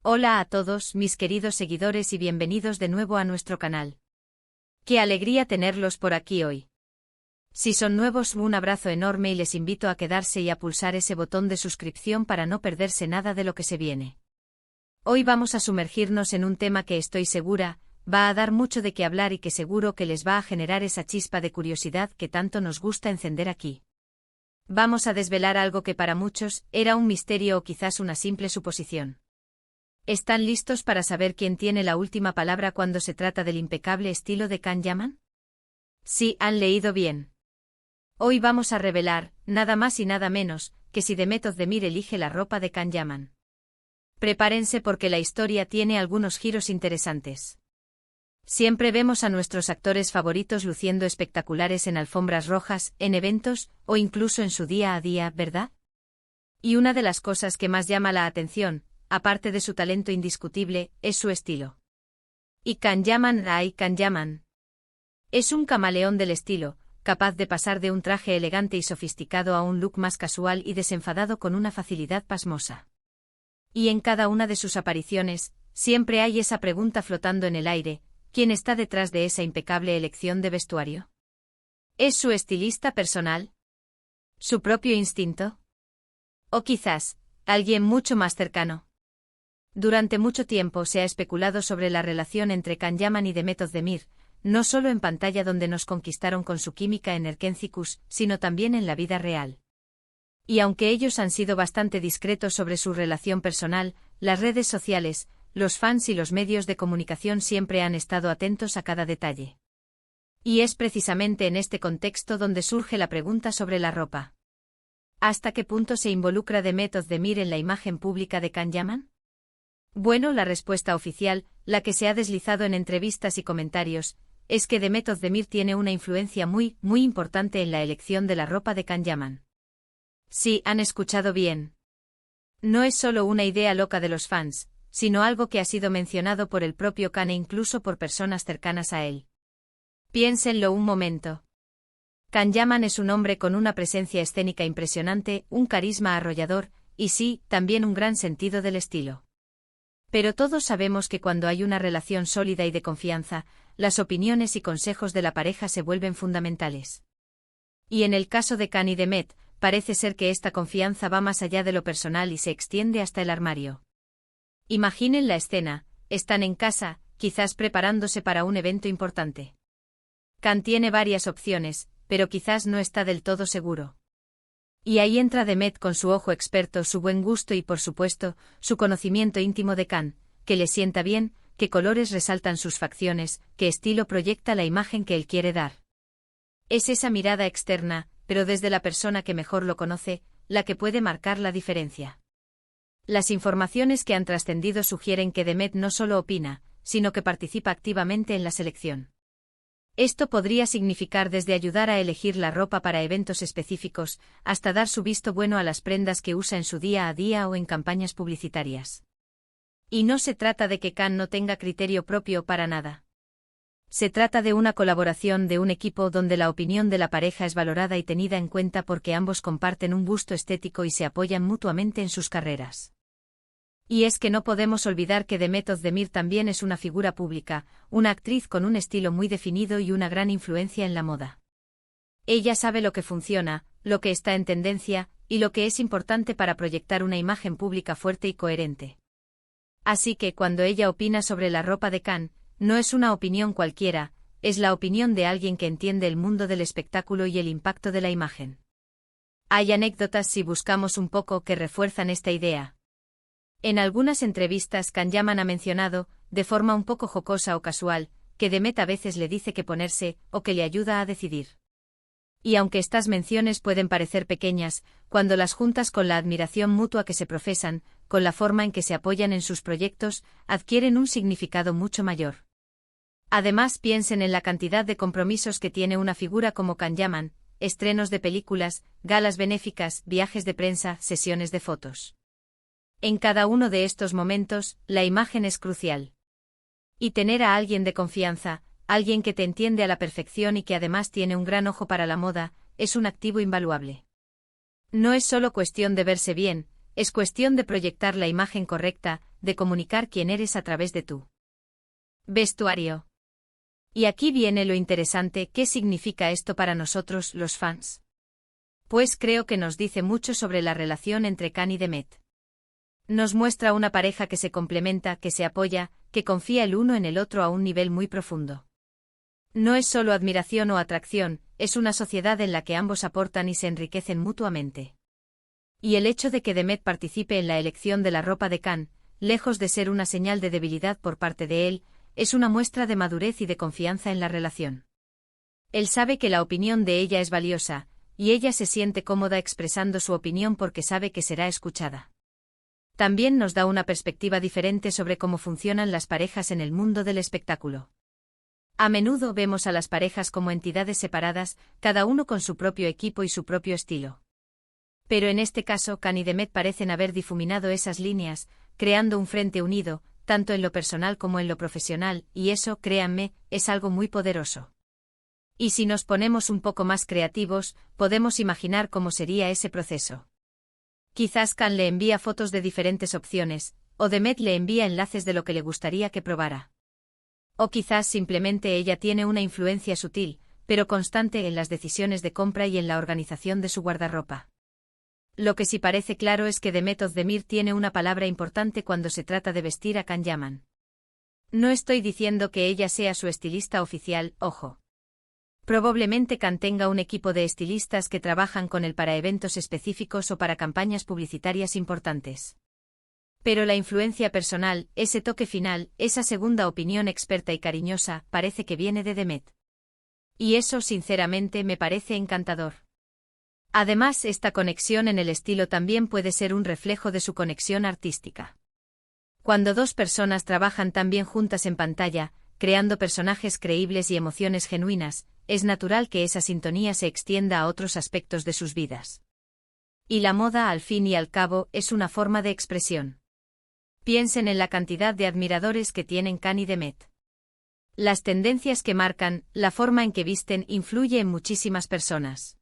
Hola a todos, mis queridos seguidores, y bienvenidos de nuevo a nuestro canal. ¡Qué alegría tenerlos por aquí hoy! Si son nuevos, un abrazo enorme y les invito a quedarse y a pulsar ese botón de suscripción para no perderse nada de lo que se viene. Hoy vamos a sumergirnos en un tema que estoy segura va a dar mucho de qué hablar y que seguro que les va a generar esa chispa de curiosidad que tanto nos gusta encender aquí. Vamos a desvelar algo que para muchos era un misterio o quizás una simple suposición. ¿Están listos para saber quién tiene la última palabra cuando se trata del impecable estilo de Can Yaman? Sí, han leído bien. Hoy vamos a revelar, nada más y nada menos, que si Demet Özdemir elige la ropa de Can Yaman. Prepárense porque la historia tiene algunos giros interesantes. Siempre vemos a nuestros actores favoritos luciendo espectaculares en alfombras rojas, en eventos, o incluso en su día a día, ¿verdad? Y una de las cosas que más llama la atención, aparte de su talento indiscutible, es su estilo. Y Can Yaman es un camaleón del estilo, capaz de pasar de un traje elegante y sofisticado a un look más casual y desenfadado con una facilidad pasmosa. Y en cada una de sus apariciones, siempre hay esa pregunta flotando en el aire: ¿quién está detrás de esa impecable elección de vestuario? ¿Es su estilista personal? ¿Su propio instinto? ¿O quizás, alguien mucho más cercano? Durante mucho tiempo se ha especulado sobre la relación entre Can Yaman y Demet Özdemir, no solo en pantalla donde nos conquistaron con su química en Erkenciküs, sino también en la vida real. Y aunque ellos han sido bastante discretos sobre su relación personal, las redes sociales, los fans y los medios de comunicación siempre han estado atentos a cada detalle. Y es precisamente en este contexto donde surge la pregunta sobre la ropa. ¿Hasta qué punto se involucra Demet Özdemir en la imagen pública de Can Yaman? Bueno, la respuesta oficial, la que se ha deslizado en entrevistas y comentarios, es que Demet Özdemir tiene una influencia muy importante en la elección de la ropa de Can Yaman. Sí, han escuchado bien. No es solo una idea loca de los fans, sino algo que ha sido mencionado por el propio Can e incluso por personas cercanas a él. Piénsenlo un momento. Can Yaman es un hombre con una presencia escénica impresionante, un carisma arrollador, y sí, también un gran sentido del estilo. Pero todos sabemos que cuando hay una relación sólida y de confianza, las opiniones y consejos de la pareja se vuelven fundamentales. Y en el caso de Can y Demet, parece ser que esta confianza va más allá de lo personal y se extiende hasta el armario. Imaginen la escena: están en casa, quizás preparándose para un evento importante. Can tiene varias opciones, pero quizás no está del todo seguro. Y ahí entra Demet con su ojo experto, su buen gusto y, por supuesto, su conocimiento íntimo de Can, que le sienta bien, qué colores resaltan sus facciones, qué estilo proyecta la imagen que él quiere dar. Es esa mirada externa, pero desde la persona que mejor lo conoce, la que puede marcar la diferencia. Las informaciones que han trascendido sugieren que Demet no solo opina, sino que participa activamente en la selección. Esto podría significar desde ayudar a elegir la ropa para eventos específicos, hasta dar su visto bueno a las prendas que usa en su día a día o en campañas publicitarias. Y no se trata de que Can no tenga criterio propio para nada. Se trata de una colaboración, de un equipo donde la opinión de la pareja es valorada y tenida en cuenta porque ambos comparten un gusto estético y se apoyan mutuamente en sus carreras. Y es que no podemos olvidar que Demet Özdemir también es una figura pública, una actriz con un estilo muy definido y una gran influencia en la moda. Ella sabe lo que funciona, lo que está en tendencia, y lo que es importante para proyectar una imagen pública fuerte y coherente. Así que cuando ella opina sobre la ropa de Can, no es una opinión cualquiera, es la opinión de alguien que entiende el mundo del espectáculo y el impacto de la imagen. Hay anécdotas, si buscamos un poco, que refuerzan esta idea. En algunas entrevistas Can Yaman ha mencionado, de forma un poco jocosa o casual, que Demet a veces le dice qué ponerse, o que le ayuda a decidir. Y aunque estas menciones pueden parecer pequeñas, cuando las juntas con la admiración mutua que se profesan, con la forma en que se apoyan en sus proyectos, adquieren un significado mucho mayor. Además, piensen en la cantidad de compromisos que tiene una figura como Can Yaman: estrenos de películas, galas benéficas, viajes de prensa, sesiones de fotos. En cada uno de estos momentos, la imagen es crucial. Y tener a alguien de confianza, alguien que te entiende a la perfección y que además tiene un gran ojo para la moda, es un activo invaluable. No es solo cuestión de verse bien, es cuestión de proyectar la imagen correcta, de comunicar quién eres a través de tu vestuario. Y aquí viene lo interesante, ¿qué significa esto para nosotros, los fans? Pues creo que nos dice mucho sobre la relación entre Khan y Demet. Nos muestra una pareja que se complementa, que se apoya, que confía el uno en el otro a un nivel muy profundo. No es solo admiración o atracción, es una sociedad en la que ambos aportan y se enriquecen mutuamente. Y el hecho de que Demet participe en la elección de la ropa de Khan, lejos de ser una señal de debilidad por parte de él, es una muestra de madurez y de confianza en la relación. Él sabe que la opinión de ella es valiosa, y ella se siente cómoda expresando su opinión porque sabe que será escuchada. También nos da una perspectiva diferente sobre cómo funcionan las parejas en el mundo del espectáculo. A menudo vemos a las parejas como entidades separadas, cada uno con su propio equipo y su propio estilo. Pero en este caso Khan y Demet parecen haber difuminado esas líneas, creando un frente unido, tanto en lo personal como en lo profesional, y eso, créanme, es algo muy poderoso. Y si nos ponemos un poco más creativos, podemos imaginar cómo sería ese proceso. Quizás Khan le envía fotos de diferentes opciones, o Demet le envía enlaces de lo que le gustaría que probara. O quizás simplemente ella tiene una influencia sutil, pero constante en las decisiones de compra y en la organización de su guardarropa. Lo que sí parece claro es que Demet Özdemir tiene una palabra importante cuando se trata de vestir a Khan Yaman. No estoy diciendo que ella sea su estilista oficial, ojo. Probablemente Khan tenga un equipo de estilistas que trabajan con él para eventos específicos o para campañas publicitarias importantes. Pero la influencia personal, ese toque final, esa segunda opinión experta y cariñosa, parece que viene de Demet. Y eso sinceramente me parece encantador. Además, esta conexión en el estilo también puede ser un reflejo de su conexión artística. Cuando dos personas trabajan tan bien juntas en pantalla, creando personajes creíbles y emociones genuinas, es natural que esa sintonía se extienda a otros aspectos de sus vidas. Y la moda, al fin y al cabo, es una forma de expresión. Piensen en la cantidad de admiradores que tienen Khan y Demet. Las tendencias que marcan, la forma en que visten, influye en muchísimas personas.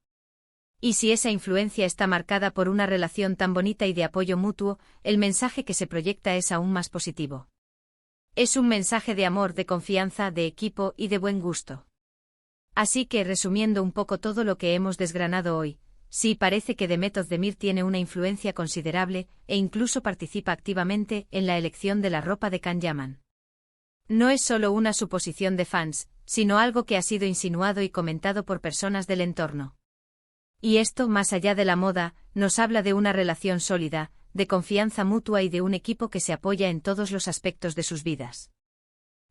Y si esa influencia está marcada por una relación tan bonita y de apoyo mutuo, el mensaje que se proyecta es aún más positivo. Es un mensaje de amor, de confianza, de equipo y de buen gusto. Así que, resumiendo un poco todo lo que hemos desgranado hoy, sí parece que Demet Özdemir tiene una influencia considerable, e incluso participa activamente en la elección de la ropa de Khan Yaman. No es solo una suposición de fans, sino algo que ha sido insinuado y comentado por personas del entorno. Y esto, más allá de la moda, nos habla de una relación sólida, de confianza mutua y de un equipo que se apoya en todos los aspectos de sus vidas.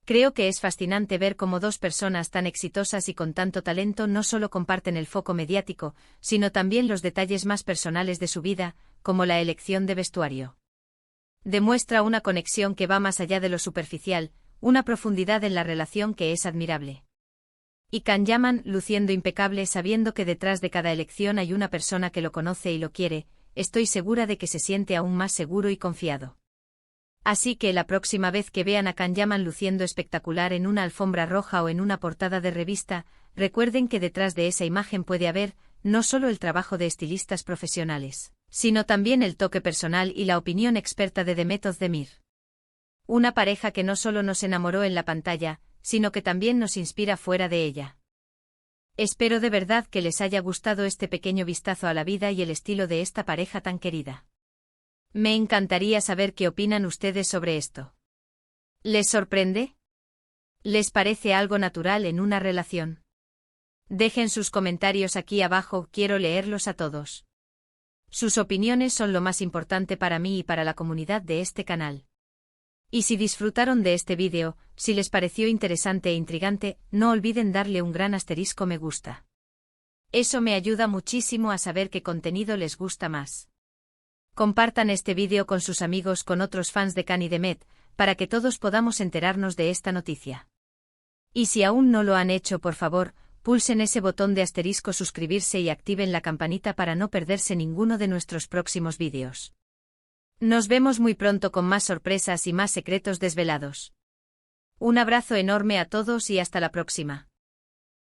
Creo que es fascinante ver cómo dos personas tan exitosas y con tanto talento no solo comparten el foco mediático, sino también los detalles más personales de su vida, como la elección de vestuario. Demuestra una conexión que va más allá de lo superficial, una profundidad en la relación que es admirable. Y Khan Yaman, luciendo impecable sabiendo que detrás de cada elección hay una persona que lo conoce y lo quiere, estoy segura de que se siente aún más seguro y confiado. Así que la próxima vez que vean a Khan Yaman luciendo espectacular en una alfombra roja o en una portada de revista, recuerden que detrás de esa imagen puede haber, no solo el trabajo de estilistas profesionales, sino también el toque personal y la opinión experta de Demet Özdemir. Una pareja que no solo nos enamoró en la pantalla, sino que también nos inspira fuera de ella. Espero de verdad que les haya gustado este pequeño vistazo a la vida y el estilo de esta pareja tan querida. Me encantaría saber qué opinan ustedes sobre esto. ¿Les sorprende? ¿Les parece algo natural en una relación? Dejen sus comentarios aquí abajo, quiero leerlos a todos. Sus opiniones son lo más importante para mí y para la comunidad de este canal. Y si disfrutaron de este vídeo, si les pareció interesante e intrigante, no olviden darle un gran asterisco me gusta. Eso me ayuda muchísimo a saber qué contenido les gusta más. Compartan este vídeo con sus amigos, con otros fans de Khan y Demet, para que todos podamos enterarnos de esta noticia. Y si aún no lo han hecho, por favor, pulsen ese botón de asterisco suscribirse y activen la campanita para no perderse ninguno de nuestros próximos vídeos. Nos vemos muy pronto con más sorpresas y más secretos desvelados. Un abrazo enorme a todos y hasta la próxima.